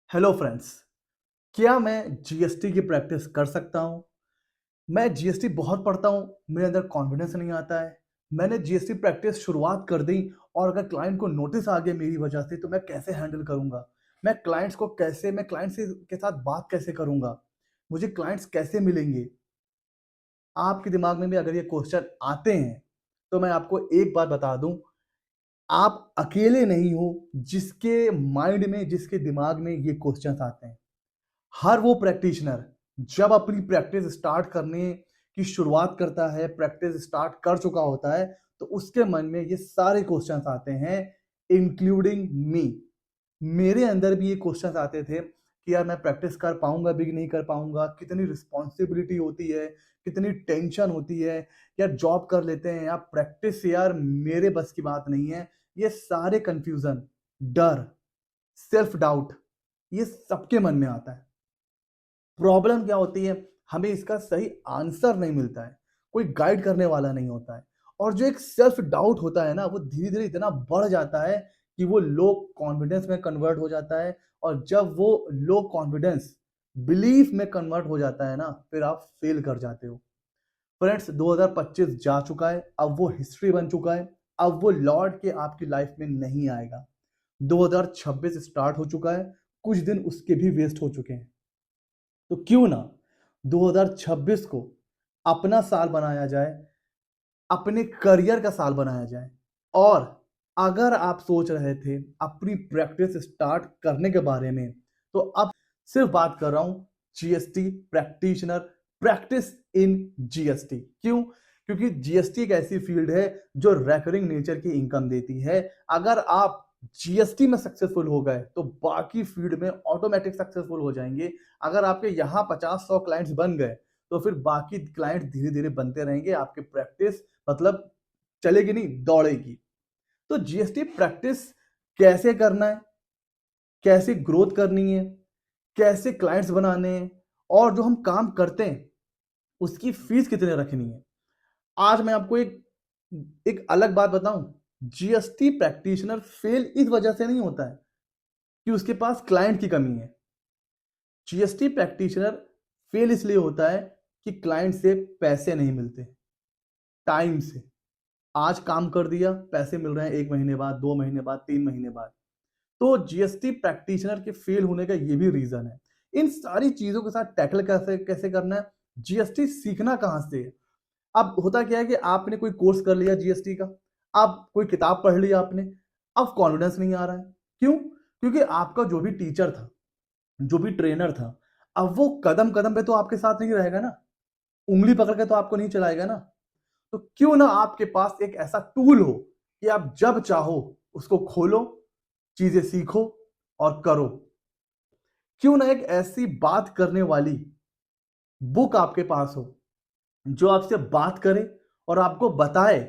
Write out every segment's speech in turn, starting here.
Hello friends. क्या मैं GST की प्रैक्टिस कर सकता हूँ? मैं जीएसटी बहुत पढ़ता हूँ, मेरे अंदर कॉन्फिडेंस नहीं आता है। मैंने जीएसटी प्रैक्टिस शुरुआत कर दी और अगर क्लाइंट को नोटिस आ गया मेरी वजह से तो मैं कैसे हैंडल करूँगा? मैं क्लाइंट से के साथ बात कैसे करूँगा? मुझे क्लाइंट्स कैसे मिलेंगे? आपके दिमाग में भी अगर ये क्वेश्चन आते हैं, तो मैं आपको एक बात बता दूँ, आप अकेले नहीं हो जिसके माइंड में, जिसके दिमाग में ये क्वेश्चन्स आते हैं। हर वो प्रैक्टिशनर जब अपनी प्रैक्टिस स्टार्ट करने की शुरुआत करता है, प्रैक्टिस स्टार्ट कर चुका होता है, तो उसके मन में ये सारे क्वेश्चंस आते हैं, इंक्लूडिंग मी। मेरे अंदर भी ये क्वेश्चंस आते थे कि यार मैं प्रैक्टिस कर पाऊंगा भी कि नहीं कर पाऊंगा, कितनी रिस्पॉन्सिबिलिटी होती है, कितनी टेंशन होती है, यार जॉब कर लेते हैं, यार प्रैक्टिस यार मेरे बस की बात नहीं है। ये सारे कंफ्यूजन, डर, सेल्फ डाउट, ये सबके मन में आता है। प्रॉब्लम क्या होती है, हमें इसका सही आंसर नहीं मिलता है, कोई गाइड करने वाला नहीं होता है। और जो एक सेल्फ डाउट होता है ना, वो धीरे धीरे इतना बढ़ जाता है कि वो लो कॉन्फिडेंस में कन्वर्ट हो जाता है। और जब वो लो कॉन्फिडेंस बिलीफ में कन्वर्ट हो जाता है ना, फिर आप फेल कर जाते हो। फ्रेंड्स, 2025 जा चुका है, अब वो हिस्ट्री बन चुका है, अब वो लौट के आपकी लाइफ में नहीं आएगा। 2026 स्टार्ट हो चुका है, कुछ दिन उसके भी वेस्ट हो चुके हैं। तो क्यों ना 2026 को अपना साल बनाया जाए, अपने करियर का साल बनाया जाए। और अगर आप सोच रहे थे अपनी प्रैक्टिस स्टार्ट करने के बारे में, तो अब सिर्फ बात कर रहा हूं GST practitioner, practice in GST. क्यों? क्योंकि जीएसटी एक ऐसी फील्ड है जो रेकरिंग नेचर की इनकम देती है। अगर आप जीएसटी में सक्सेसफुल हो गए तो बाकी फील्ड में ऑटोमेटिक सक्सेसफुल हो जाएंगे। अगर आपके यहाँ 50-100 क्लाइंट्स बन गए तो फिर बाकी क्लाइंट धीरे धीरे बनते रहेंगे, आपके प्रैक्टिस मतलब चलेगी नहीं, दौड़ेगी। तो जीएसटी प्रैक्टिस कैसे करना है, कैसे ग्रोथ करनी है, कैसे क्लाइंट्स बनाने हैं, और जो हम काम करते हैं उसकी फीस कितने रखनी है। आज मैं आपको एक एक अलग बात बताऊं, जीएसटी प्रैक्टिशनर फेल इस वजह से नहीं होता है कि उसके पास क्लाइंट की कमी है। जीएसटी प्रैक्टिशनर फेल इसलिए होता है कि क्लाइंट से पैसे नहीं मिलते टाइम से। आज काम कर दिया, पैसे मिल रहे हैं 1 महीने बाद, 2 महीने बाद, 3 महीने बाद। तो जीएसटी प्रैक्टिशनर के फेल होने का ये भी रीजन है। इन सारी चीजों के साथ टैकल कैसे कैसे करना है, जीएसटी सीखना कहां से है। अब होता क्या है कि आपने कोई कोर्स कर लिया जीएसटी का, अब कोई किताब पढ़ लिया आपने, अब कॉन्फिडेंस नहीं आ रहा है। क्यों? क्योंकि आपका जो भी टीचर था, जो भी ट्रेनर था, अब वो कदम कदम पे तो आपके साथ नहीं रहेगा ना, उंगली पकड़ के तो आपको नहीं चलाएगा ना। तो क्यों ना आपके पास एक ऐसा टूल हो कि आप जब चाहो उसको खोलो, चीजें सीखो और करो। क्यों ना एक ऐसी बात करने वाली बुक आपके पास हो जो आपसे बात करे और आपको बताए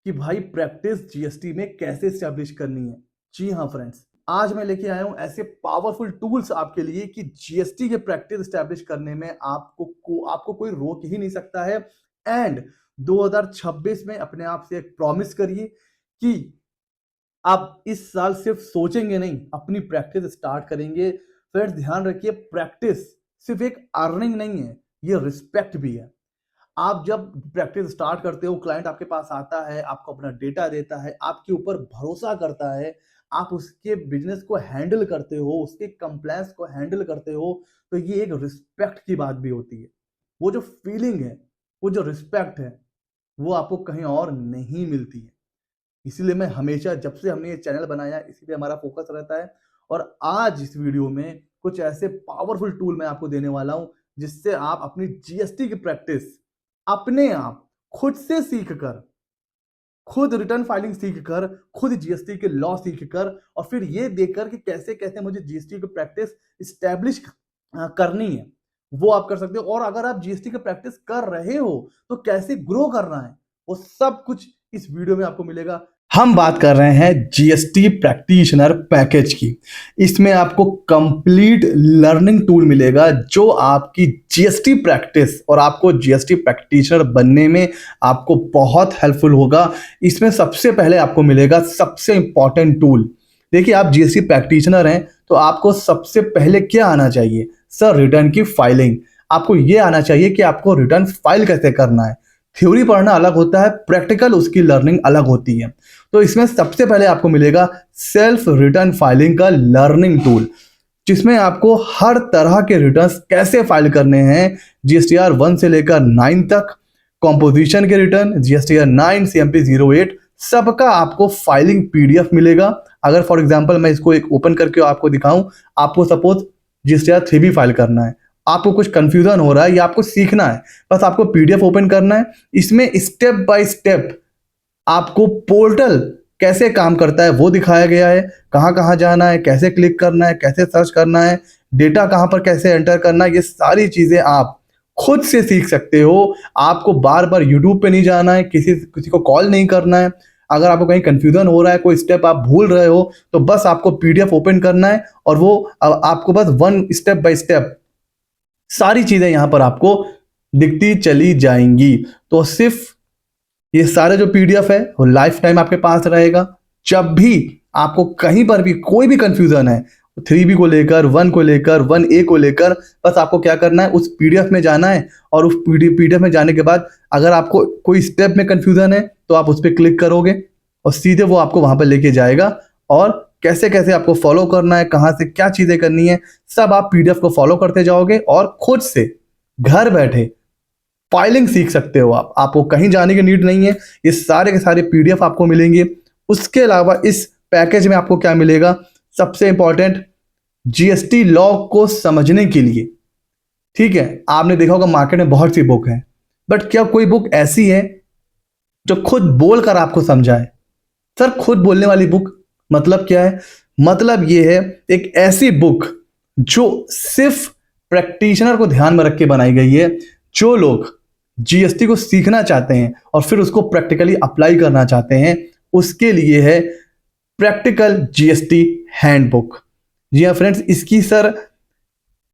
कि भाई प्रैक्टिस जीएसटी में कैसे स्टैब्लिश करनी है। जी हाँ फ्रेंड्स, आज मैं लेके आया हूं ऐसे पावरफुल टूल्स आपके लिए कि जीएसटी के प्रैक्टिस स्टैब्लिश करने में आपको कोई रोक ही नहीं सकता है। एंड 2026 में अपने आप से एक प्रॉमिस करिए कि आप इस साल सिर्फ सोचेंगे नहीं, अपनी प्रैक्टिस स्टार्ट करेंगे। फ्रेंड्स, ध्यान रखिए, प्रैक्टिस सिर्फ एक अर्निंग नहीं है, ये रिस्पेक्ट भी है। आप जब प्रैक्टिस स्टार्ट करते हो, क्लाइंट आपके पास आता है, आपको अपना डेटा देता है, आपके ऊपर भरोसा करता है, आप उसके बिजनेस को हैंडल करते हो, उसके कंप्लायंस को हैंडल करते हो, तो ये एक रिस्पेक्ट की बात भी होती है। वो जो फीलिंग है, वो जो रिस्पेक्ट है, वो आपको कहीं और नहीं मिलती है। इसीलिए मैं हमेशा, जब से हमने ये चैनल बनाया, इसी पे हमारा फोकस रहता है। और आज इस वीडियो में कुछ ऐसे पावरफुल टूल मैं आपको देने वाला हूं जिससे आप अपनी जीएसटी की प्रैक्टिस अपने आप खुद से सीख कर, खुद रिटर्न फाइलिंग सीख कर, खुद जीएसटी के लॉ सीख कर, और फिर ये देखकर कि कैसे कैसे मुझे जीएसटी की प्रैक्टिस स्टैब्लिश करनी है, वो आप कर सकते हो। और अगर आप जीएसटी की प्रैक्टिस कर रहे हो तो कैसे ग्रो करना है, वो सब कुछ इस वीडियो में आपको मिलेगा। हम बात कर रहे हैं जीएसटी प्रैक्टिशनर पैकेज की। इसमें आपको कंप्लीट लर्निंग टूल मिलेगा जो आपकी जीएसटी प्रैक्टिस और आपको जीएसटी प्रैक्टिशनर बनने में आपको बहुत हेल्पफुल होगा। इसमें सबसे पहले आपको मिलेगा सबसे इंपॉर्टेंट टूल, देखिए, आप जीएसटी प्रैक्टिशनर हैं, तो आपको सबसे पहले क्या आना चाहिए? सर, रिटर्न की फाइलिंग। आपको ये आना चाहिए कि आपको रिटर्न फाइल कैसे करना है। थ्योरी पढ़ना अलग होता है, प्रैक्टिकल उसकी लर्निंग अलग होती है। तो इसमें सबसे पहले आपको मिलेगा सेल्फ रिटर्न फाइलिंग का लर्निंग टूल, जिसमें आपको हर तरह के रिटर्न्स कैसे फाइल करने हैं, जीएसटीआर 1 से लेकर 9 तक, कॉम्पोजिशन के रिटर्न, जीएसटीआर 9, सीएमपी 08, सबका आपको फाइलिंग पीडीएफ मिलेगा। अगर फॉर एग्जांपल मैं इसको एक ओपन करके आपको दिखाऊं, आपको सपोज जीएसटीआर 3 फाइल करना है, आपको कुछ कंफ्यूजन हो रहा है या आपको सीखना है, बस आपको पीडीएफ ओपन करना है। इसमें स्टेप बाय स्टेप आपको पोर्टल कैसे काम करता है वो दिखाया गया है, कहाँ कहाँ जाना है, कैसे क्लिक करना है, कैसे सर्च करना है, डेटा कहाँ पर कैसे एंटर करना है, ये सारी चीज़ें आप खुद से सीख सकते हो। आपको बार बार यूट्यूब पे नहीं जाना है, किसी किसी को कॉल नहीं करना है। अगर आपको कहीं कंफ्यूजन हो रहा है, कोई स्टेप आप भूल रहे हो, तो बस आपको पीडीएफ ओपन करना है और वो आपको बस वन स्टेप बाय स्टेप सारी चीज़ें यहाँ पर आपको दिखती चली जाएंगी। तो सिर्फ ये सारे जो पीडीएफ है वो लाइफ टाइम आपके पास रहेगा। जब भी आपको कहीं पर भी कोई भी कंफ्यूजन है 3B को लेकर, 1 को लेकर, 1A को लेकर, बस आपको क्या करना है, उस पीडीएफ में जाना है और उस पीडीएफ में जाने के बाद अगर आपको कोई स्टेप में कंफ्यूजन है तो आप उस पर क्लिक करोगे और सीधे वो आपको वहां पर लेके जाएगा। और कैसे कैसे आपको फॉलो करना है, कहाँ से क्या चीज़ें करनी है, सब आप पीडीएफ को फॉलो करते जाओगे और खुद से घर बैठे फाइलिंग सीख सकते हो। आपको कहीं जाने की नीड नहीं है, ये सारे के सारे पीडीएफ आपको मिलेंगे। उसके अलावा इस पैकेज में आपको क्या मिलेगा, सबसे इंपॉर्टेंट, जीएसटी लॉ को समझने के लिए। ठीक है, आपने देखा होगा मार्केट में बहुत सी बुक है, बट क्या कोई बुक ऐसी है जो खुद बोलकर आपको समझाए? सर, खुद बोलने वाली बुक मतलब क्या है? मतलब ये है एक ऐसी बुक जो सिर्फ प्रैक्टिशनर को ध्यान में रख के बनाई गई है। जो लोग जीएसटी को सीखना चाहते हैं और फिर उसको प्रैक्टिकली अप्लाई करना चाहते हैं, उसके लिए है प्रैक्टिकल जीएसटी हैंडबुक। जी हाँ फ्रेंड्स, इसकी सर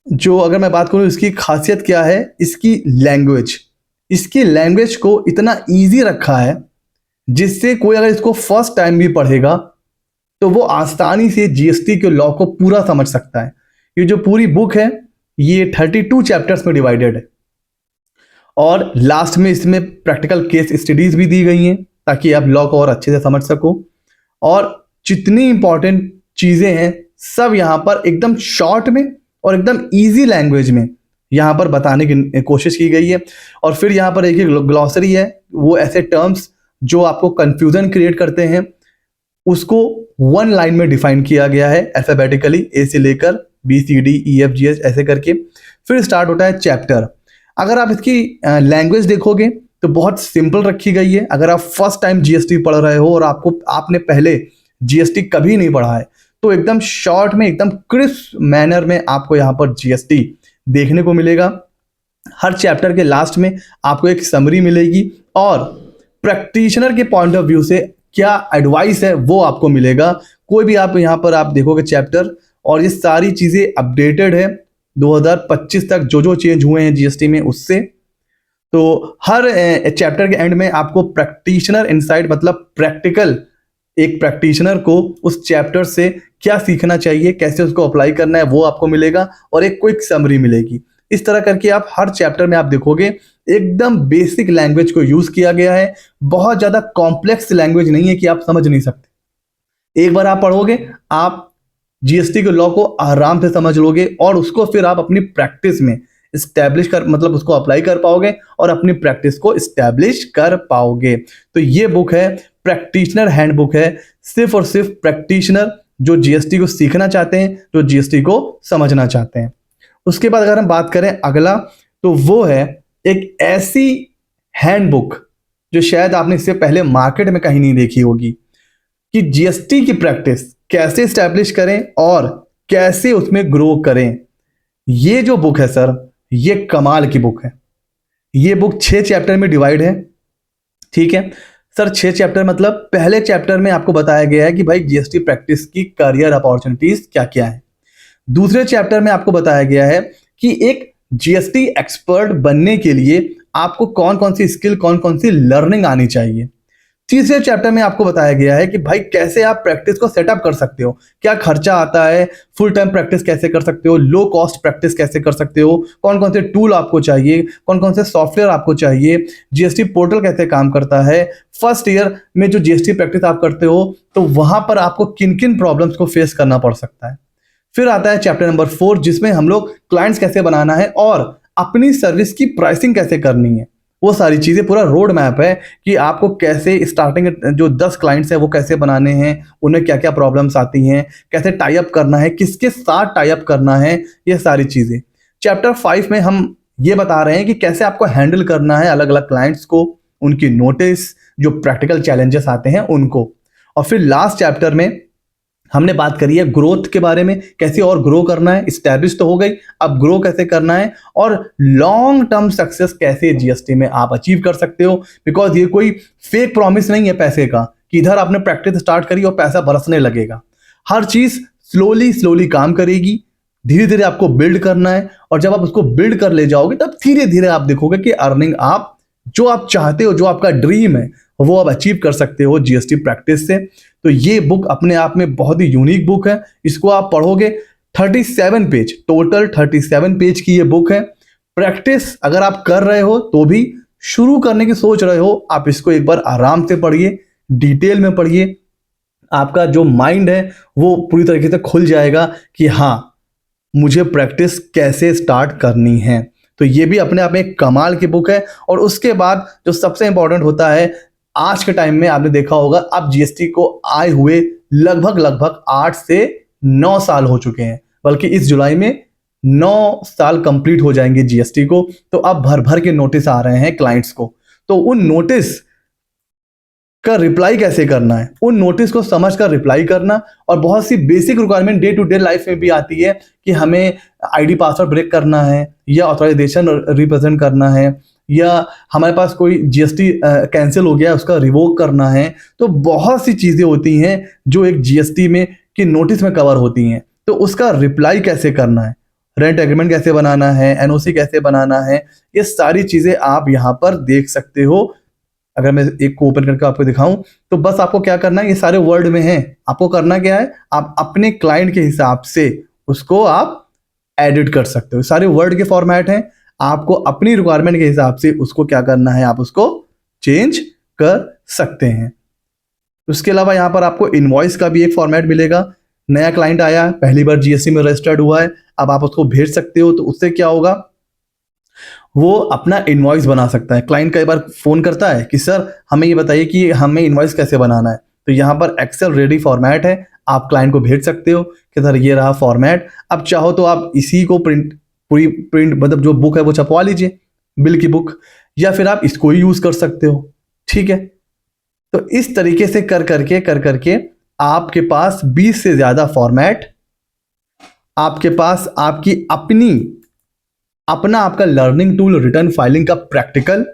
जो अगर मैं बात करूं, इसकी खासियत क्या है, इसकी लैंग्वेज को इतना इजी रखा है जिससे कोई अगर इसको फर्स्ट टाइम भी पढ़ेगा तो वो आसानी से जीएसटी के लॉ को पूरा समझ सकता है। ये जो पूरी बुक है ये 32 चैप्टर्स में डिवाइडेड है और लास्ट में इसमें प्रैक्टिकल केस स्टडीज भी दी गई हैं ताकि आप लॉ को और अच्छे से समझ सको। और जितनी इंपॉर्टेंट चीज़ें हैं सब यहाँ पर एकदम शॉर्ट में और एकदम इजी लैंग्वेज में यहाँ पर बताने की कोशिश की गई है। और फिर यहाँ पर एक ग्लॉसरी है, वो ऐसे टर्म्स जो आपको कंफ्यूजन क्रिएट करते हैं उसको 1 लाइन में डिफाइन किया गया है अल्फाबेटिकली, ए से लेकर BCDEFGH ऐसे करके। फिर स्टार्ट होता है चैप्टर। अगर आप इसकी लैंग्वेज देखोगे तो बहुत सिंपल रखी गई है। अगर आप फर्स्ट टाइम जीएसटी पढ़ रहे हो और आपने पहले जीएसटी कभी नहीं पढ़ा है तो एकदम शॉर्ट में, एकदम क्रिस्प मैनर में आपको यहाँ पर जीएसटी देखने को मिलेगा। हर चैप्टर के लास्ट में आपको एक समरी मिलेगी और प्रैक्टिशनर के पॉइंट ऑफ व्यू से क्या एडवाइस है वो आपको मिलेगा। कोई भी आप यहाँ पर आप देखोगे चैप्टर, और ये सारी चीज़ें अपडेटेड है 2025 तक, जो चेंज हुए हैं जीएसटी में उससे। तो हर चैप्टर के एंड में आपको प्रैक्टिशनर इनसाइट, मतलब प्रैक्टिकल, एक प्रैक्टिशनर को उस चैप्टर से क्या सीखना चाहिए, कैसे उसको अप्लाई करना है, वो आपको मिलेगा और एक क्विक समरी मिलेगी। इस तरह करके आप हर चैप्टर में आप देखोगे एकदम बेसिक लैंग्वेज को यूज किया गया है। बहुत ज्यादा कॉम्प्लेक्स लैंग्वेज नहीं है कि आप समझ नहीं सकते। एक बार आप पढ़ोगे, आप जीएसटी के लॉ को आराम से समझ लोगे और उसको फिर आप अपनी प्रैक्टिस में इस्टेब्लिश कर, मतलब उसको अप्लाई कर पाओगे और अपनी प्रैक्टिस को इस्टेब्लिश कर पाओगे। तो ये बुक है प्रैक्टिशनर हैंडबुक है, सिर्फ और सिर्फ प्रैक्टिशनर जो जीएसटी को सीखना चाहते हैं, जो जीएसटी को समझना चाहते हैं। उसके बाद अगर हम बात करें अगला, तो वो है एक ऐसी हैंडबुक जो शायद आपने इससे पहले मार्केट में कहीं नहीं देखी होगी, कि जीएसटी की प्रैक्टिस कैसे स्टैब्लिश करें और कैसे उसमें ग्रो करें। ये जो बुक है सर, ये कमाल की बुक है। ये बुक 6 चैप्टर में डिवाइड है। ठीक है सर, 6 चैप्टर मतलब पहले चैप्टर में आपको बताया गया है कि भाई जीएसटी प्रैक्टिस की करियर अपॉर्चुनिटीज क्या क्या है। दूसरे चैप्टर में आपको बताया गया है कि एक जीएसटी एक्सपर्ट बनने के लिए आपको कौन कौन सी स्किल, कौन कौन सी लर्निंग आनी चाहिए। तीसरे चैप्टर में आपको बताया गया है कि भाई कैसे आप प्रैक्टिस को सेटअप कर सकते हो, क्या खर्चा आता है, फुल टाइम प्रैक्टिस कैसे कर सकते हो, लो कॉस्ट प्रैक्टिस कैसे कर सकते हो, कौन कौन से टूल आपको चाहिए, कौन कौन से सॉफ्टवेयर आपको चाहिए, जीएसटी पोर्टल कैसे काम करता है, फर्स्ट ईयर में जो जीएसटी प्रैक्टिस आप करते हो तो वहां पर आपको किन किन प्रॉब्लम्स को फेस करना पड़ सकता है। फिर आता है चैप्टर नंबर 4 जिसमें हम लोग क्लाइंट्स कैसे बनाना है और अपनी सर्विस की प्राइसिंग कैसे करनी है। वो सारी चीज़ें पूरा रोड मैप है कि आपको कैसे स्टार्टिंग जो 10 क्लाइंट्स हैं वो कैसे बनाने हैं, उन्हें क्या क्या प्रॉब्लम्स आती हैं, कैसे टाई अप करना है, किसके साथ टाई अप करना है, ये सारी चीज़ें। चैप्टर 5 में हम ये बता रहे हैं कि कैसे आपको हैंडल करना है अलग अलग क्लाइंट्स को, उनकी नोटिस, जो प्रैक्टिकल चैलेंजेस आते हैं उनको। और फिर लास्ट चैप्टर में हमने बात करी है ग्रोथ के बारे में, कैसे और ग्रो करना है, इस्टेब्लिश तो हो गई, अब ग्रो कैसे करना है और लॉन्ग टर्म सक्सेस कैसे जीएसटी में आप अचीव कर सकते हो। बिकॉज ये कोई फेक प्रॉमिस नहीं है पैसे का कि इधर आपने प्रैक्टिस स्टार्ट करी और पैसा बरसने लगेगा। हर चीज स्लोली स्लोली काम करेगी, धीरे धीरे आपको बिल्ड करना है और जब आप उसको बिल्ड कर ले जाओगे तब धीरे धीरे आप देखोगे कि अर्निंग आप जो आप चाहते हो, जो आपका ड्रीम है वो आप अचीव कर सकते हो जीएसटी प्रैक्टिस से। तो ये बुक अपने आप में बहुत ही यूनिक बुक है, इसको आप पढ़ोगे 37 पेज, टोटल 37 पेज की ये बुक है। प्रैक्टिस अगर आप कर रहे हो तो भी शुरू करने की सोच रहे हो, आप इसको एक बार आराम से पढ़िए, डिटेल में पढ़िए, आपका जो माइंड है वो पूरी तरीके से खुल जाएगा कि हाँ मुझे प्रैक्टिस कैसे स्टार्ट करनी है। तो ये भी अपने आप में एक कमाल की बुक है। और उसके बाद जो सबसे इंपॉर्टेंट होता है, आज के टाइम में आपने देखा होगा अब जीएसटी को आए हुए लगभग लगभग 8 से 9 साल हो चुके हैं, बल्कि इस जुलाई में 9 साल कंप्लीट हो जाएंगे जीएसटी को। तो अब भर भर के नोटिस आ रहे हैं क्लाइंट्स को, तो उन नोटिस का रिप्लाई कैसे करना है, उन नोटिस को समझ कर रिप्लाई करना। और बहुत सी basic requirement day to day life में भी आती है कि हमें आईडी पासवर्ड ब्रेक करना है या ऑथराइजेशन रिप्रेजेंट करना है या हमारे पास कोई जीएसटी कैंसिल हो गया उसका रिवोक करना है। तो बहुत सी चीज़ें होती हैं जो एक जीएसटी में की नोटिस में कवर होती हैं, तो उसका रिप्लाई कैसे करना है, रेंट एग्रीमेंट कैसे बनाना है, एनओसी कैसे बनाना है, ये सारी चीज़ें आप यहाँ पर देख सकते हो। अगर मैं एक को ओपन करके आपको दिखाऊं तो बस आपको क्या करना है, ये सारे वर्ड में हैं, आपको करना क्या है, आप अपने क्लाइंट के हिसाब से उसको आप एडिट कर सकते हो। सारे वर्ड के फॉर्मेट हैं, आपको अपनी रिक्वायरमेंट के हिसाब से उसको क्या करना है, आप उसको चेंज कर सकते हैं। उसके अलावा यहाँ पर आपको इनवॉइस का भी एक फॉर्मेट मिलेगा। नया क्लाइंट आया, पहली बार जीएसटी में रजिस्टर्ड हुआ है, अब आप उसको भेज सकते हो। तो उससे क्या होगा, वो अपना इनवॉइस बना सकता है। क्लाइंट कई बार फोन करता है कि सर हमें ये बताइए कि हमें इनवॉइस कैसे बनाना है, तो यहाँ पर एक्सेल रेडी फॉर्मेट है, आप क्लाइंट को भेज सकते हो कि सर ये रहा फॉर्मेट। अब चाहो तो आप इसी को पूरी प्रिंट मतलब जो बुक है वो छपवा लीजिए, बिल की बुक, या फिर आप इसको ही यूज कर सकते हो। ठीक है, तो इस तरीके से कर करके आपके पास 20 से ज्यादा फॉर्मेट, आपके पास आपकी अपना आपका लर्निंग टूल, रिटर्न फाइलिंग का प्रैक्टिकल,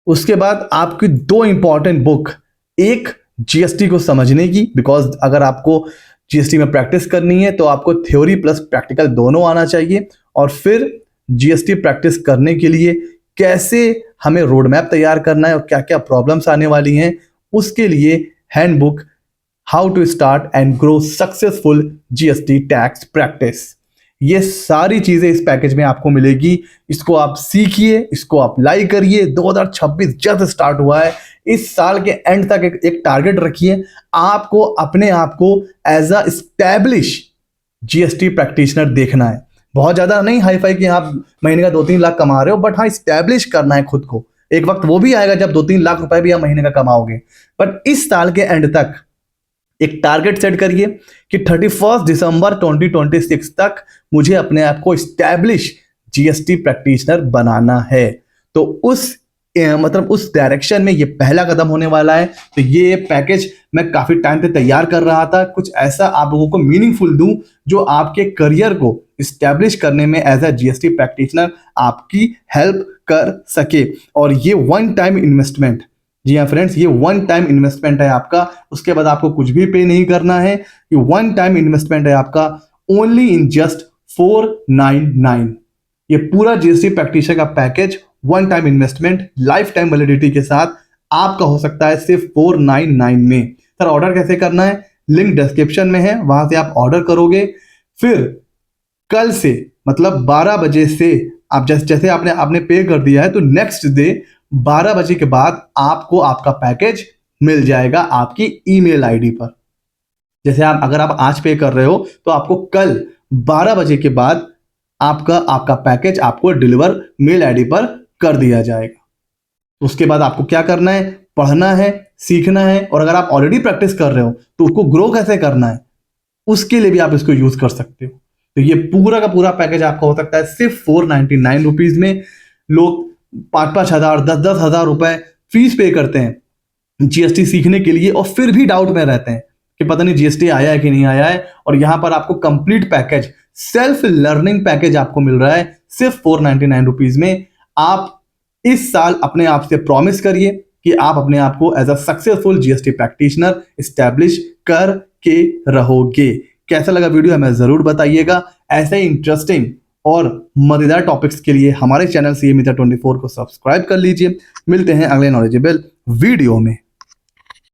उसके बाद आपकी 2 इंपॉर्टेंट बुक, एक जीएसटी को समझने की, बिकॉज अगर आपको जीएसटी में प्रैक्टिस करनी है तो आपको थ्योरी प्लस प्रैक्टिकल दोनों आना चाहिए। और फिर जीएसटी प्रैक्टिस करने के लिए कैसे हमें रोड मैप तैयार करना है और क्या क्या प्रॉब्लम्स आने वाली हैं, उसके लिए handbook how to start and grow successful GST tax practice. ये सारी चीजें इस पैकेज में आपको मिलेगी। इसको आप सीखिए, इसको अप्लाई करिए। 2026 जस्ट स्टार्ट हुआ है, इस साल के एंड तक एक टारगेट रखिए, आपको अपने आप को as a establish GST practitioner देखना है। बहुत ज्यादा नहीं हाई फाई कि आप महीने का 2-3 लाख कमा रहे हो, बट हाँ स्टैब्लिश करना है खुद को। एक वक्त वो भी आएगा जब 2-3 लाख रुपए भी आप महीने का कमाओगे, बट इस साल के एंड तक एक टारगेट सेट करिए कि 31 दिसंबर 2026 तक मुझे अपने आप को स्टैब्लिश जीएसटी प्रैक्टिशनर बनाना है। तो उस डायरेक्शन में ये पहला कदम होने वाला है। तो ये पैकेज मैं काफी टाइम से तैयार कर रहा था, कुछ ऐसा आप लोगों को मीनिंगफुल दूं जो आपके करियर को स्टैब्लिश करने में एज अ जीएसटी प्रैक्टिशनर आपकी हेल्प कर सके। और ये वन टाइम इन्वेस्टमेंट, जी हाँ फ्रेंड्स, ये वन टाइम इन्वेस्टमेंट है आपका, उसके बाद आपको कुछ भी पे नहीं करना है। ये वन टाइम इन्वेस्टमेंट है आपका, ओनली इन जस्ट 499। ये पूरा जीएसटी प्रैक्टिशनर का package one time investment, life time validity के साथ आपका हो सकता है सिर्फ 499 में। सर ऑर्डर कैसे करना है, लिंक डिस्क्रिप्शन में है, वहां से आप ऑर्डर करोगे। फिर कल से मतलब 12 बजे से आप जैसे आपने आपने पे कर दिया है तो नेक्स्ट डे 12 बजे के बाद आपको आपका पैकेज मिल जाएगा आपकी ईमेल आईडी पर। जैसे आप अगर आप आज पे कर रहे हो तो आपको कल 12 बजे के बाद आपका आपका पैकेज आपको डिलीवर मेल आईडी पर कर दिया जाएगा। उसके बाद आपको क्या करना है, पढ़ना है, सीखना है, और अगर आप ऑलरेडी प्रैक्टिस कर रहे हो तो उसको ग्रो कैसे करना है उसके लिए भी आप इसको यूज कर सकते हो। तो ये पूरा का पूरा पैकेज आपका हो सकता है सिर्फ 499 रुपीज में। लोग 5,000 10,000 रुपए फीस पे करते हैं जीएसटी सीखने के लिए और फिर भी डाउट में रहते हैं कि पता नहीं जीएसटी आया है कि नहीं आया है। और यहां पर आपको complete package, self learning package आपको मिल रहा है सिर्फ 499 रुपीज में। आप इस साल अपने आप से प्रॉमिस करिए कि आप अपने आप को as a successful GST practitioner establish करके रहोगे। कैसा लगा वीडियो हमें जरूर बताइएगा। ऐसे इंटरेस्टिंग और मजेदार टॉपिक्स के लिए हमारे चैनल सीए मित्र 24 को सब्सक्राइब कर लीजिए। मिलते हैं अगले नॉलेजेबल वीडियो में।